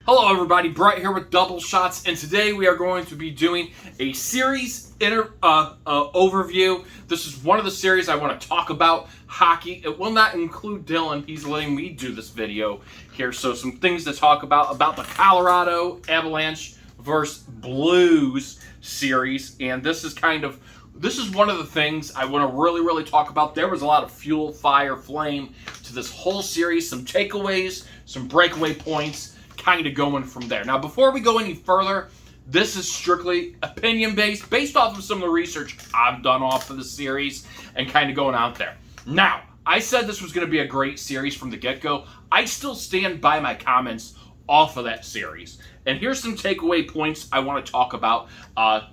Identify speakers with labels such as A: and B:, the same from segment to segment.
A: Hello everybody, Brett here with Double Shots, and today we are going to be doing a series overview. This is one of the series I want to talk about, hockey. It will not include Dylan, he's letting me do this video here, so some things to talk about the Colorado Avalanche versus Blues series, and this is one of the things I want to really talk about. There was a lot of fuel, fire, flame to this whole series, some takeaways, some breakaway points, kind of going from there. Now, before we go any further, this is strictly opinion-based, based off of some of the research I've done off of the series and kind of going out there. Now, I said this was going to be a great series from the get-go. I still stand by my comments off of that series. And here's some takeaway points I want to talk about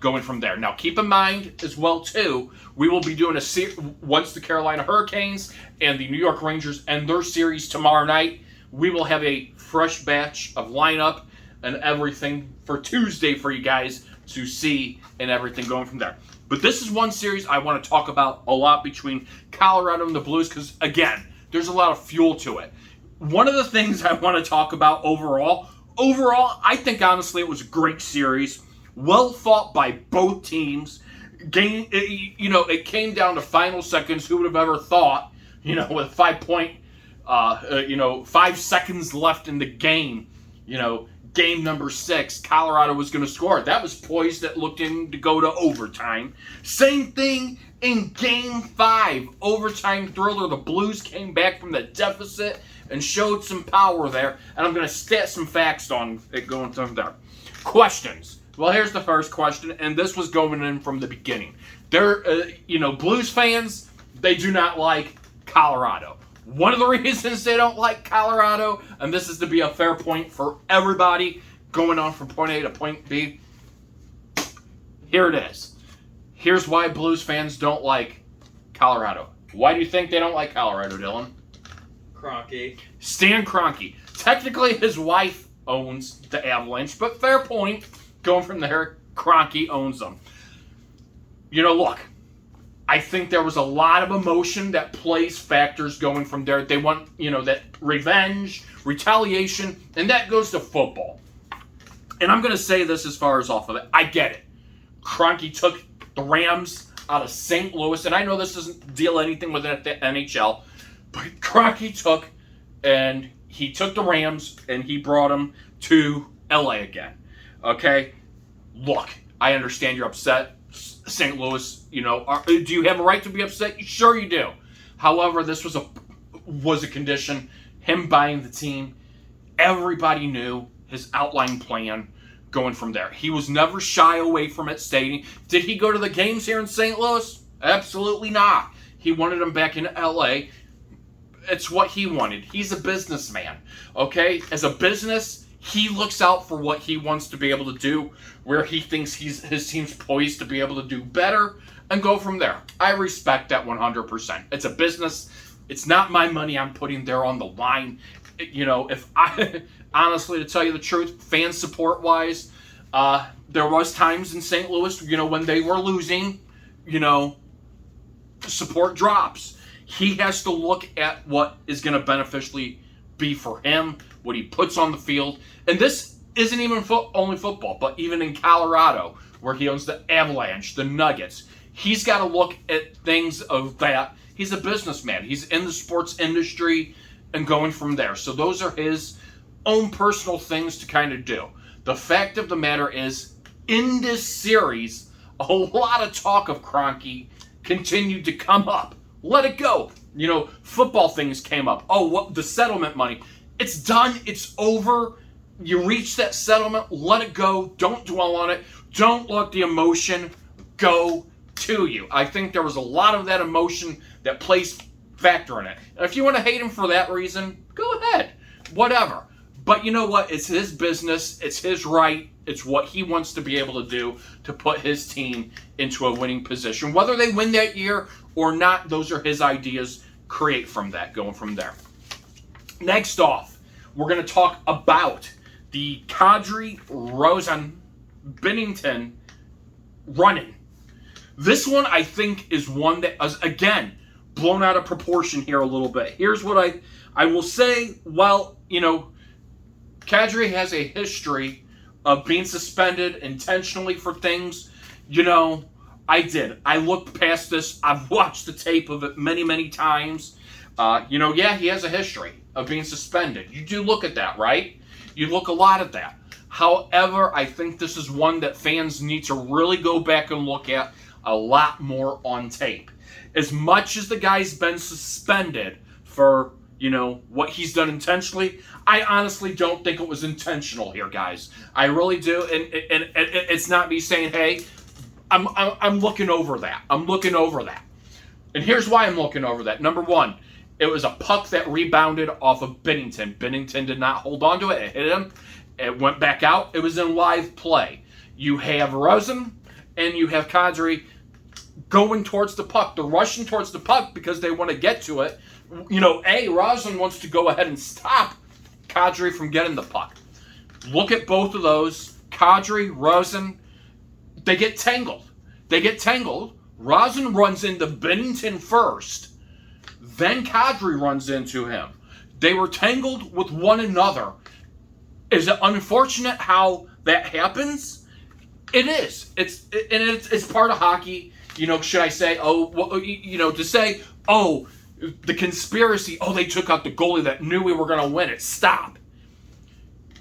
A: going from there. Now, keep in mind as well, too, we will be doing once the Carolina Hurricanes and the New York Rangers end their series tomorrow night, we will have a fresh batch of lineup and everything for Tuesday for you guys to see and everything going from there. But this is one series I want to talk about a lot between Colorado and the Blues because, again, there's a lot of fuel to it. One of the things I want to talk about overall, I think honestly it was a great series. Well fought by both teams. It came down to final seconds. Who would have ever thought, with 5 seconds left in the game, game number 6, Colorado was going to score. That was poised. That looked in to go to overtime. Same thing in game 5, overtime thriller. The Blues came back from the deficit and showed some power there. And I'm going to stat some facts on it going from there. Questions. Well, here's the first question, and this was going in from the beginning. Blues fans, they do not like Colorado. One of the reasons they don't like Colorado, and this is to be a fair point for everybody going on from point A to point B, here it is. Here's why Blues fans don't like Colorado. Why do you think they don't like Colorado, Dylan?
B: Kroenke.
A: Stan Kroenke. Technically, his wife owns the Avalanche, but fair point. Going from there, Kroenke owns them. Look, I think there was a lot of emotion that plays factors going from there. They want, that revenge, retaliation, and that goes to football. And I'm going to say this as far as off of it. I get it. Kroenke took the Rams out of St. Louis, and I know this doesn't deal anything with the NHL, but Kroenke took the Rams and he brought them to LA again. Okay? Look, I understand you're upset. St. Louis, do you have a right to be upset? Sure you do. However, this was a condition, him buying the team. Everybody knew his outline plan going from there. He was never shy away from it, stating, did he go to the games here in St. Louis? Absolutely not. He wanted them back in LA. It's what he wanted. He's a businessman, okay? As a business, he looks out for what he wants to be able to do, where he thinks his team's poised to be able to do better, and go from there. I respect that 100%. It's a business. It's not my money I'm putting there on the line. If I, honestly, to tell you the truth, fan support-wise, there was times in St. Louis, when they were losing, support drops. He has to look at what is going to beneficially be for him, what he puts on the field. And this isn't even only football, but even in Colorado, where he owns the Avalanche, the Nuggets, he's got to look at things of that. He's a businessman. He's in the sports industry and going from there. So those are his own personal things to kind of do. The fact of the matter is, in this series, a lot of talk of Kroenke continued to come up. Let it go. Football things came up. Oh, what the settlement money. It's done. It's over. You reach that settlement. Let it go. Don't dwell on it. Don't let the emotion go to you. I think there was a lot of that emotion that plays factor in it. And if you want to hate him for that reason, go ahead. Whatever. But you know what? It's his business. It's his right. It's what he wants to be able to do to put his team into a winning position. Whether they win that year or not, those are his ideas. Create from that, going from there. Next off, we're going to talk about the Kadri Rosen Binnington running. This one, I think, is one that is, again, blown out of proportion here a little bit. Here's what I will say, while, Kadri has a history of being suspended intentionally for things. You know, I did. I looked past this. I've watched the tape of it many, many times. Yeah, he has a history of being suspended. You do look at that, right? You look a lot at that. However, I think this is one that fans need to really go back and look at a lot more on tape. As much as the guy's been suspended for, what he's done intentionally, I honestly don't think it was intentional here, guys. I really do. And it's not me saying, hey, I'm looking over that. I'm looking over that. And here's why I'm looking over that. Number one, it was a puck that rebounded off of Binnington. Binnington did not hold on to it. It hit him. It went back out. It was in live play. You have Rosen and you have Kadri going towards the puck. They're rushing towards the puck because they want to get to it. Rosen wants to go ahead and stop Kadri from getting the puck. Look at both of those. Kadri, Rosen, they get tangled. Rosen runs into Binnington first. Then Kadri runs into him. They were tangled with one another. Is it unfortunate how that happens? It is. It's part of hockey. Should I say, to say, the conspiracy, they took out the goalie that knew we were going to win it. Stop.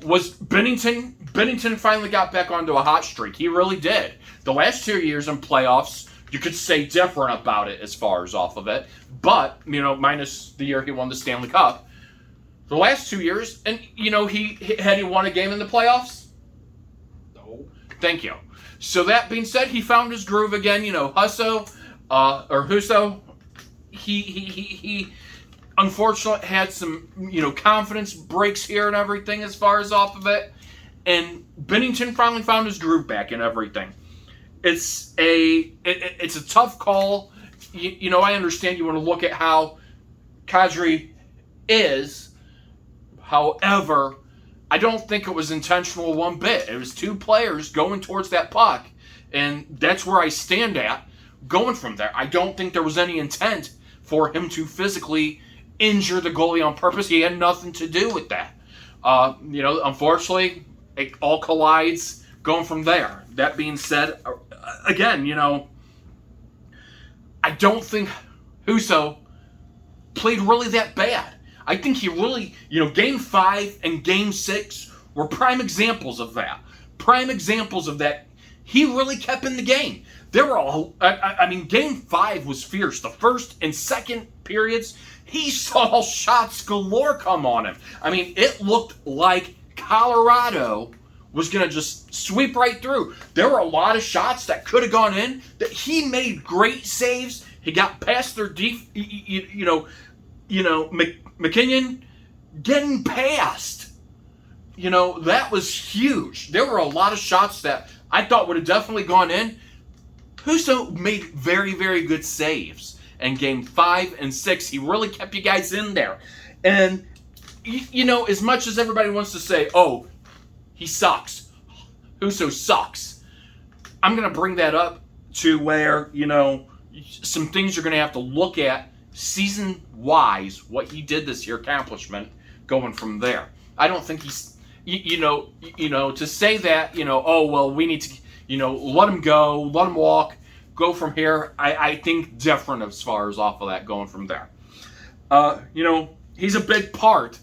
A: Was Binnington finally got back onto a hot streak. He really did. The last 2 years in playoffs, you could say different about it as far as off of it. But, minus the year he won the Stanley Cup. The last 2 years, and, he won a game in the playoffs? No. Thank you. So that being said, he found his groove again. Husso, he unfortunately had some, confidence breaks here and everything as far as off of it. And Binnington finally found his groove back and everything. It's a tough call. I understand you want to look at how Kadri is. However, I don't think it was intentional one bit. It was two players going towards that puck, and that's where I stand at going from there. I don't think there was any intent for him to physically injure the goalie on purpose. He had nothing to do with that. Unfortunately, it all collides going from there. That being said, again, I don't think Husso played really that bad. I think he really, Game 5 and Game 6 were prime examples of that. He really kept in the game. There were all, Game 5 was fierce. The first and second periods, he saw shots galore come on him. It looked like Colorado was going to just sweep right through. There were a lot of shots that could have gone in that he made great saves. He got past their McKinnon getting past. That was huge. There were a lot of shots that I thought would have definitely gone in. Husso made very, very good saves. And Game 5 and 6, he really kept you guys in there. And, as much as everybody wants to say, he sucks. Husso sucks. I'm going to bring that up to where, some things you're going to have to look at season-wise, what he did this year, accomplishment, going from there. I don't think he's, to say that, we need to, let him go, let him walk, go from here. I think different as far as off of that going from there. He's a big part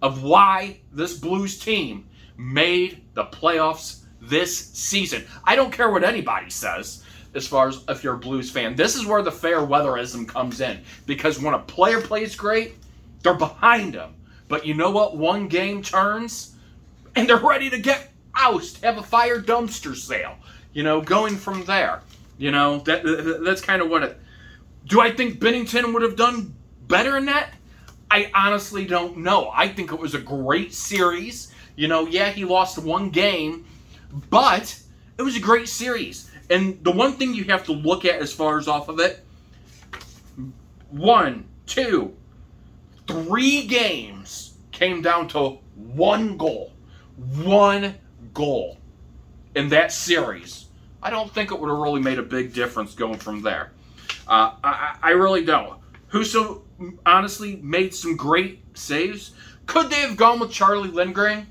A: of why this Blues team made the playoffs this season. I don't care what anybody says. As far as if you're a Blues fan, this is where the fair weatherism comes in. Because when a player plays great, they're behind him. But you know what? One game turns, and they're ready to get oust, have a fire dumpster sale. Going from there. That's kind of what it... Do I think Binnington would have done better in that? I honestly don't know. I think it was a great series. He lost one game, but it was a great series. And the one thing you have to look at as far as off of it, 1, 2, 3 games came down to one goal. One goal in that series. I don't think it would have really made a big difference going from there. I really don't. Husso honestly made some great saves. Could they have gone with Charlie Lindgren?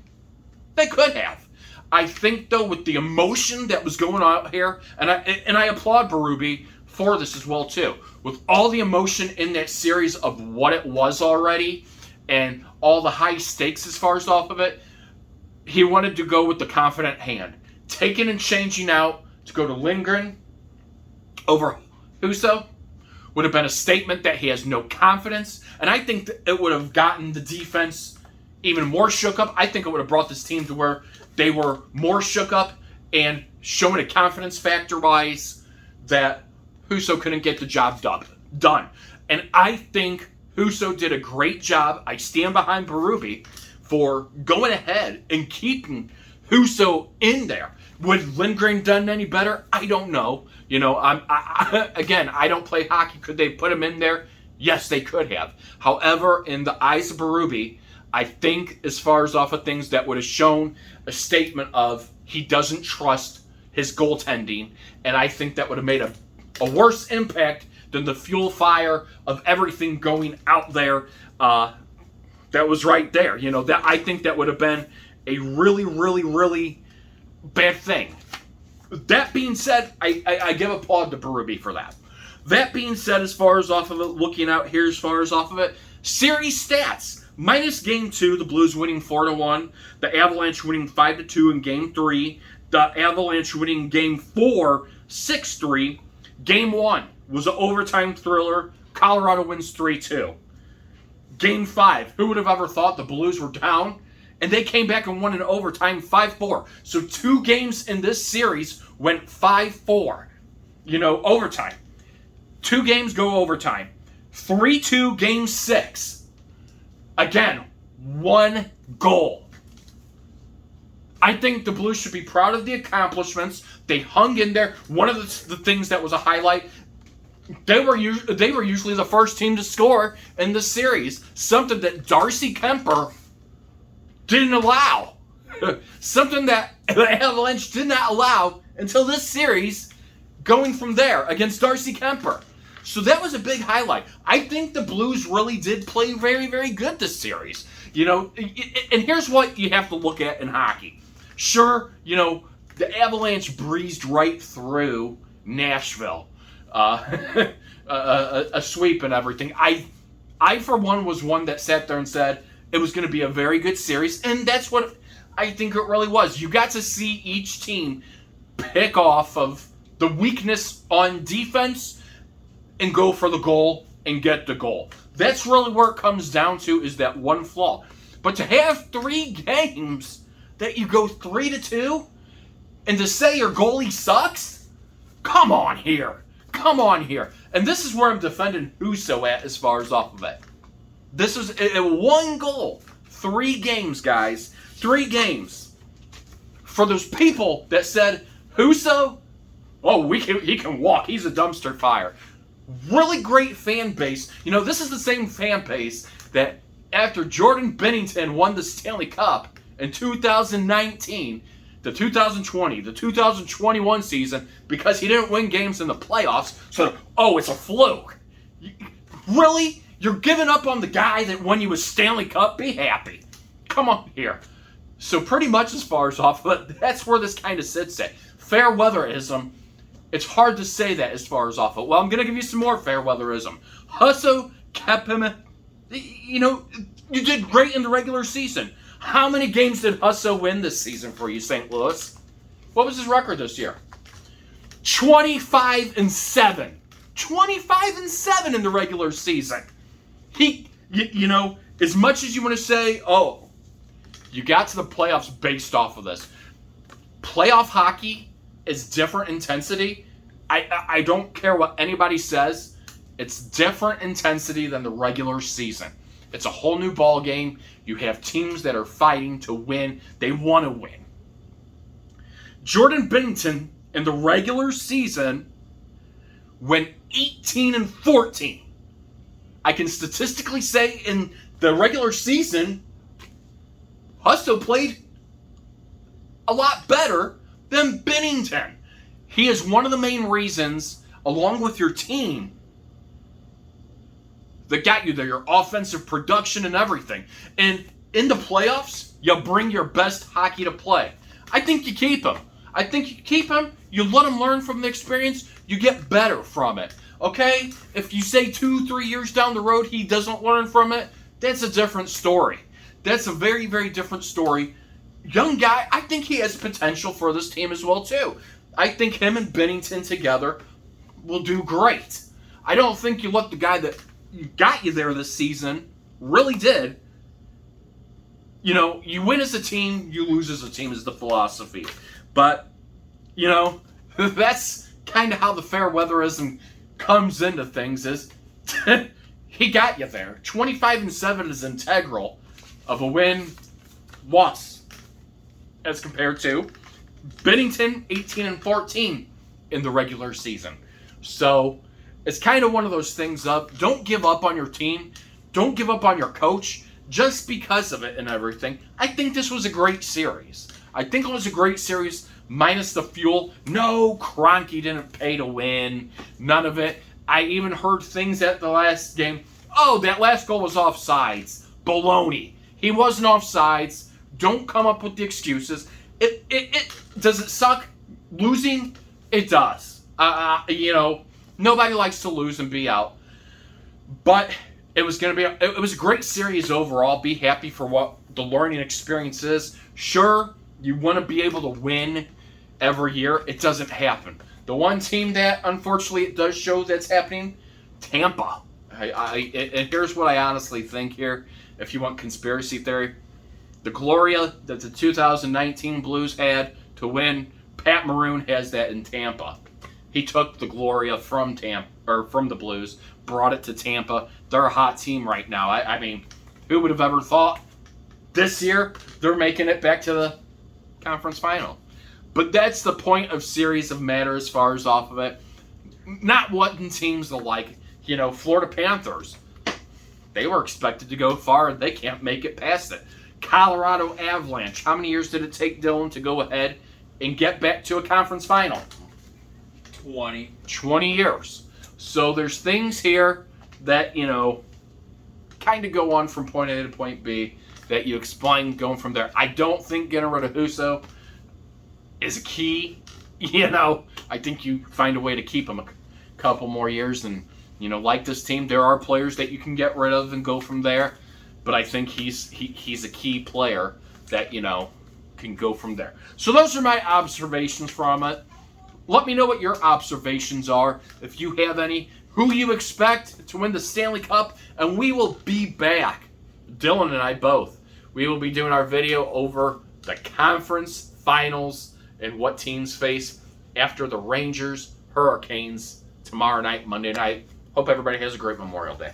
A: They could have. I think, though, with the emotion that was going on here, and I applaud Berube for this as well, too. With all the emotion in that series of what it was already and all the high stakes as far as off of it, he wanted to go with the confident hand. Taking and changing out to go to Lindgren over Husso would have been a statement that he has no confidence, and I think that it would have gotten the defense even more shook up. I think it would have brought this team to where they were more shook up and showing a confidence factor-wise that Husso couldn't get the job done. And I think Husso did a great job. I stand behind Berube for going ahead and keeping Husso in there. Would Lindgren done any better? I don't know. You know, again, I don't play hockey. Could they put him in there? Yes, they could have. However, in the eyes of Berube, I think as far as off of things that would have shown a statement of he doesn't trust his goaltending, and I think that would have made a worse impact than the fuel fire of everything going out there that was right there. You know, that I think that would have been a really, really, really bad thing. That being said, I give applaud to Berube for that. That being said, as far as off of it, looking out here as far as off of it, series stats. Minus Game 2, the Blues winning 4-1. The Avalanche winning 5-2 in Game 3. The Avalanche winning Game 4, 6-3. Game 1 was an overtime thriller. Colorado wins 3-2. Game 5, who would have ever thought the Blues were down? And they came back and won in overtime 5-4. So 2 games in this series went 5-4. You know, overtime. 2 games go overtime. 3-2 Game 6. Again, 1 goal. I think the Blues should be proud of the accomplishments. They hung in there. One of the things that was a highlight, they were usually the first team to score in the series. Something that Darcy Kemper didn't allow. Something that the Avalanche did not allow until this series, going from there against Darcy Kemper. So that was a big highlight. I think the Blues really did play very, very good this series. You know, and here's what you have to look at in hockey. Sure, you know, the Avalanche breezed right through Nashville. A sweep and everything. I, for one, was one that sat there and said it was going to be a very good series, and that's what I think it really was. You got to see each team pick off of the weakness on defense and go for the goal and get the goal. That's really where it comes down to, is that one flaw. But to have 3 games that you go 3-2 and to say your goalie sucks? Come on here. Come on here. And this is where I'm defending Husso at as far as off of it. This is a 1 goal. 3 games, guys. 3 games. For those people that said, Husso, oh, he can walk. He's a dumpster fire. Really great fan base. You know, this is the same fan base that after Jordan Binnington won the Stanley Cup in 2019, the 2020, the 2021 season, because he didn't win games in the playoffs, so, oh, it's a fluke. Really? You're giving up on the guy that won you a Stanley Cup? Be happy. Come on here. So pretty much as far as off of it, that's where this kind of sits at. Fair weatherism. It's hard to say that as far as off it. Well, I'm going to give you some more fair weatherism. Husso kept him, you know, you did great in the regular season. How many games did Husso win this season for you, St. Louis? What was his record this year? 25-7. 25-7 in the regular season. He, you know, as much as you want to say, oh, you got to the playoffs based off of this. Playoff hockey is different intensity. I don't care what anybody says. It's different intensity than the regular season. It's a whole new ball game. You have teams that are fighting to win. They want to win. Jordan Binnington in the regular season went 18-14. I can statistically say in the regular season, Husso played a lot better than Binnington. He is one of the main reasons, along with your team, that got you there, your offensive production and everything. And in the playoffs, you bring your best hockey to play. I think you keep him. You let him learn from the experience, you get better from it. Okay? If you say 2-3 years down the road he doesn't learn from it, that's a different story. That's a very, very different story. Young guy, I think he has potential for this team as well, too. I think him and Bennington together will do great. I don't think you let the guy that got you there this season, really did. You know, you win as a team, you lose as a team is the philosophy. But, you know, that's kind of how the fair weatherism comes into things is he got you there. 25-7 is integral of a win-loss as compared to Bennington 18-14 in the regular season. So it's kind of one of those things of don't give up on your team. Don't give up on your coach just because of it and everything. I think this was a great series. I think it was a great series minus the fuel. No, Kroenke didn't pay to win. None of it. I even heard things at the last game. Oh, that last goal was offsides. Baloney. He wasn't offsides. Don't come up with the excuses. Does it suck? Losing? It does. You know, nobody likes to lose and be out. But it was a great series overall. Be happy for what the learning experience is. Sure, you want to be able to win every year. It doesn't happen. The one team that, unfortunately, it does show that's happening, Tampa. And here's what I honestly think here, if you want conspiracy theory. The Gloria that the 2019 Blues had to win, Pat Maroon has that in Tampa. He took the Gloria from the Blues, brought it to Tampa. They're a hot team right now. I mean, who would have ever thought this year they're making it back to the conference final? But that's the point of series of matter as far as off of it. Not wanting teams to like, you know, Florida Panthers. They were expected to go far, and they can't make it past it. Colorado Avalanche. How many years did it take Dylan to go ahead and get back to a conference final? 20 years. So there's things here that, you know, kind of go on from point A to point B that you explain going from there. I don't think getting rid of Husso is a key. You know, I think you find a way to keep him a couple more years. And, you know, like this team, there are players that you can get rid of and go from there. But I think he's a key player that, you know, can go from there. So those are my observations from it. Let me know what your observations are, if you have any, who you expect to win the Stanley Cup, and we will be back, Dylan and I both. We will be doing our video over the conference finals and what teams face after the Rangers, Hurricanes tomorrow night, Monday night. Hope everybody has a great Memorial Day.